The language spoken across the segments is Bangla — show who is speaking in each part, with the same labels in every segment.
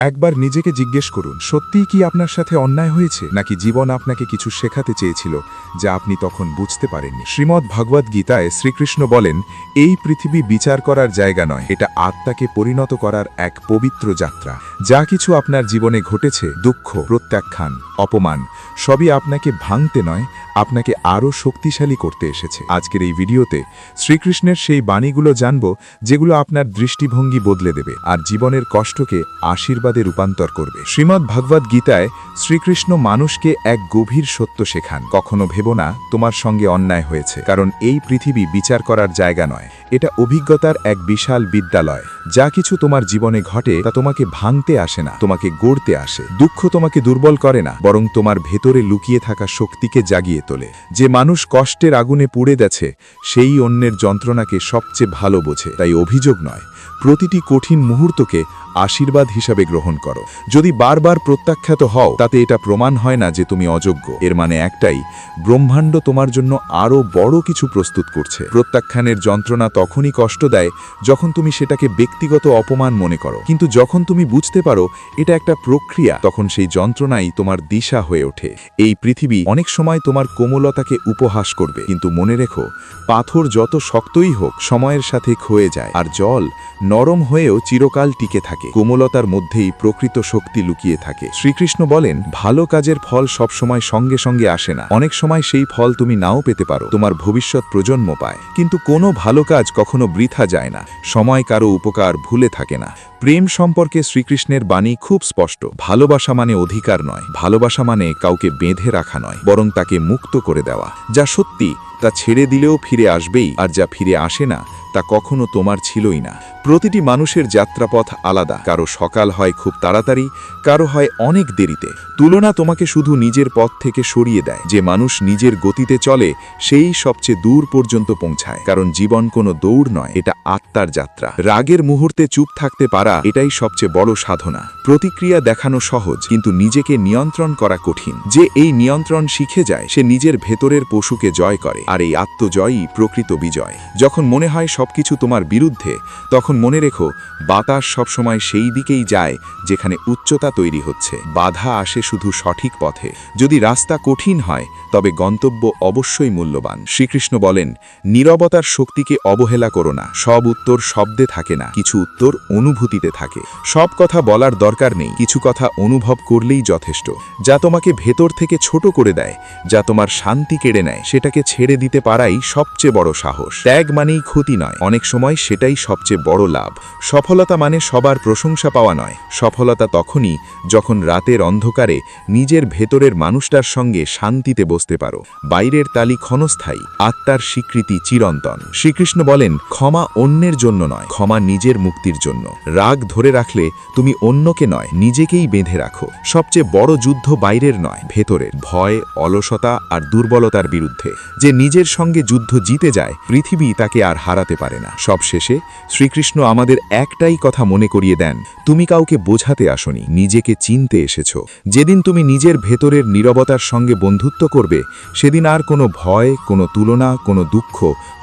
Speaker 1: একবার নিজেকে জিজ্ঞেস করুন, সত্যিই কি আপনার সাথে অন্যায় হয়েছে, নাকি জীবন আপনাকে কিছু শেখাতে চেয়েছিল যা আপনি তখন বুঝতে পারেননি। শ্রীমদ্ ভগবদ্ গীতায় শ্রীকৃষ্ণ বলেন, এই পৃথিবী বিচার করার জায়গা নয়, এটা আত্মাকে পরিণত করার এক পবিত্র যাত্রা। যা কিছু আপনার জীবনে ঘটেছে, দুঃখ, প্রত্যাখ্যান, অপমান, সবই আপনাকে ভাঙতে নয়, আপনাকে আরও শক্তিশালী করতে এসেছে। আজকের এই ভিডিওতে শ্রীকৃষ্ণের সেই বাণীগুলো জানব যেগুলো আপনার দৃষ্টিভঙ্গি বদলে দেবে আর জীবনের কষ্টকে আশীর্বাদে রূপান্তর করবে। শ্রীমদ্ ভগবদ্ গীতায় শ্রীকৃষ্ণ মানুষকে এক গভীর সত্য শেখান, কখনো ভেবো না তোমার সঙ্গে অন্যায় হয়েছে, কারণ এই পৃথিবী বিচার করার জায়গা নয়, এটা অভিজ্ঞতার এক বিশাল বিদ্যালয়। যা কিছু তোমার জীবনে ঘটে তা তোমাকে ভাঙতে আসে না, তোমাকে গড়তে আসে। দুঃখ তোমাকে দুর্বল করে না, বরং তোমার ভেতরে লুকিয়ে থাকা শক্তিকে জাগিয়ে তোলে। যে মানুষ কষ্টের আগুনে পুড়ে গেছে সেই অন্যের যন্ত্রণাকে সবচেয়ে ভালো বোঝে। তাই অভিযোগ নয়, প্রতিটি কঠিন মুহূর্তকে আশীর্বাদ হিসাবে গ্রহণ করো। যদি বারবার প্রত্যাখ্যাত হও, তাতে এটা প্রমাণ হয় না যে তুমি অযোগ্য। এর মানে একটাই, ব্রহ্মাণ্ড তোমার জন্য আরও বড় কিছু প্রস্তুত করছে। প্রত্যাখ্যানের যন্ত্রণা তখনই কষ্ট দেয় যখন তুমি সেটাকে ব্যক্তিগত অপমান মনে করো, কিন্তু যখন তুমি বুঝতে পারো এটা একটা প্রক্রিয়া, তখন সেই যন্ত্রণাই তোমার দিশা হয়ে ওঠে। এই পৃথিবী অনেক সময় তোমার কোমলতাকে উপহাস করবে, কিন্তু মনে রেখো, পাথর যত শক্তই হোক সময়ের সাথে ক্ষয়ে যায়, আর জল নরম হয়েও চিরকাল টিকে থাকে। কোমলতার মধ্যেই প্রকৃত শক্তি লুকিয়ে থাকে। শ্রীকৃষ্ণ বলেন, ভালো কাজের ফল সবসময় সঙ্গে সঙ্গে আসে না, অনেক সময় সেই ফল তুমি নাও পেতে পারো, তোমার ভবিষ্যৎ প্রজন্ম পায়। কিন্তু কোনো ভালো কাজ কখনো বৃথা যায় না, সময় কারো উপকার ভুলে থাকে না। প্রেম সম্পর্কে শ্রীকৃষ্ণের বাণী খুব স্পষ্ট। ভালোবাসা মানে অধিকার নয়, ভালোবাসা মানে কাউকে বেঁধে রাখা নয়, বরং তাকে মুক্ত করে দেওয়া। যা সত্যি তা ছেড়ে দিলেও ফিরে আসবেই, আর যা ফিরে আসে না তা কখনো তোমার ছিলই না। প্রতিটি মানুষের যাত্রাপথ আলাদা, কারো সকাল হয় খুব তাড়াতাড়ি, কারো হয় অনেক দেরিতে। তুলনা তোমাকে শুধু নিজের পথ থেকে সরিয়ে দেয়। যে মানুষ নিজের গতিতে চলে সেই সবচেয়ে দূর পর্যন্ত পৌঁছায়, কারণ জীবন কোনো দৌড় নয়, এটা আত্মার যাত্রা। রাগের মুহূর্তে চুপ থাকতে পারা এটাই সবচেয়ে বড় সাধনা। প্রতিক্রিয়া দেখানো সহজ, কিন্তু নিজেকে নিয়ন্ত্রণ করা কঠিন। যে এই নিয়ন্ত্রণ শিখে যায় সে নিজের ভেতরের পশুকে জয় করে, আর এই আত্মজয়ই প্রকৃত বিজয়। যখন মনে হয় সবকিছু তোমার বিরুদ্ধে, তখন মনে রেখো, বাতাস সবসময় সেই দিকেই যায় যেখানে উচ্চতা তৈরি হচ্ছে। বাধা আসে শুধু সঠিক পথে। যদি রাস্তা কঠিন হয় তবে গন্তব্য অবশ্যই মূল্যবান। শ্রীকৃষ্ণ বলেন, নীরবতার শক্তিকে অবহেলা করো না। সব উত্তর শব্দে থাকে না, কিছু উত্তর অনুভূতিতে থাকে। সব কথা বলার দরকার নেই, কিছু কথা অনুভব করলেই যথেষ্ট। যা তোমাকে ভেতর থেকে ছোট করে দেয়, যা তোমার শান্তি কেড়ে নেয়, সেটাকে ছেড়ে দিতে পারাই সবচেয়ে বড় সাহস। ত্যাগ মানেই ক্ষতি নয়, অনেক সময় সেটাই সবচেয়ে বড় লাভ। সফলতা মানে সবার প্রশংসা পাওয়া নয়, সফলতা তখনই যখন রাতের অন্ধকারে নিজের ভেতরের মানুষটার সঙ্গে শান্তিতে বসতে পারো। বাইরের তালি ক্ষণস্থায়ী, আত্মার স্বীকৃতি চিরন্তন। শ্রীকৃষ্ণ বলেন, ক্ষমা অন্যের জন্য নয়, ক্ষমা নিজের মুক্তির জন্য। রাগ ধরে রাখলে তুমি অন্যকে নয়, নিজেকেই বেঁধে রাখো। সবচেয়ে বড় যুদ্ধ বাইরের নয়, ভেতরের। ভয়, অলসতা আর দুর্বলতার বিরুদ্ধে যে নিজের সঙ্গে যুদ্ধ জিতে যায়, পৃথিবী তাকে আর হারাতে পারে না। সবশেষে শ্রীকৃষ্ণ আমাদের একটাই কথা মনে করিয়ে দেন, তুমি কাউকে বোঝাতে আসনি, নিজেকে চিনতে এসেছ। যেদিন তুমি নিজের ভেতরের নীরবতার সঙ্গে বন্ধুত্ব করবে, সেদিন আর কোনো ভয়, কোনো তুলনা, কোনো দুঃখ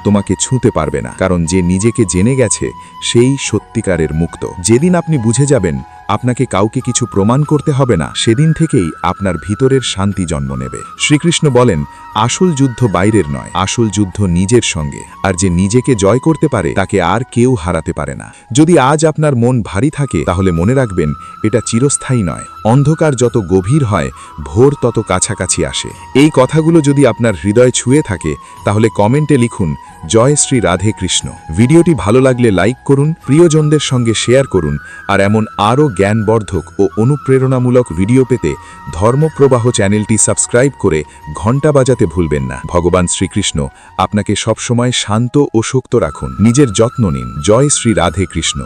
Speaker 1: তোমাকে ছুঁতে পারবে না, কারণ যে নিজেকে জেনে গেছে সেই সত্যিকারের মুক্ত। যেদিন আপনি বুঝে যাবেন আপনাকে কাউকে কিছু প্রমাণ করতে হবে না, সেদিন থেকেই আপনার ভিতরের শান্তি জন্ম নেবে। শ্রীকৃষ্ণ বলেন, আসল যুদ্ধ বাইরের নয়, আসল যুদ্ধ নিজের সঙ্গে। আর যে নিজেকে জয় করতে পারে তাকে আর কেউ হারাতে পারে না। যদি আজ আপনার মন ভারী থাকে, তাহলে মনে রাখবেন এটা চিরস্থায়ী নয়। অন্ধকার যত গভীর হয়, ভোর তত কাছাকাছি আসে। এই কথাগুলো যদি আপনার হৃদয় ছুঁয়ে থাকে, তাহলে কমেন্টে লিখুন, জয় শ্রী রাধে কৃষ্ণ। ভিডিওটি ভালো লাগলে লাইক করুন, প্রিয়জনদের সঙ্গে শেয়ার করুন, আর এমন আরও জ্ঞানবর্ধক ও অনুপ্রেরণামূলক ভিডিও পেতে ধর্মপ্রবাহ চ্যানেলটি সাবস্ক্রাইব করে ঘণ্টা বাজাতে ভুলবেন না। ভগবান শ্রীকৃষ্ণ আপনাকে সবসময় শান্ত ও শক্ত রাখুন। নিজের যত্ন নিন। জয় শ্রী রাধে কৃষ্ণ।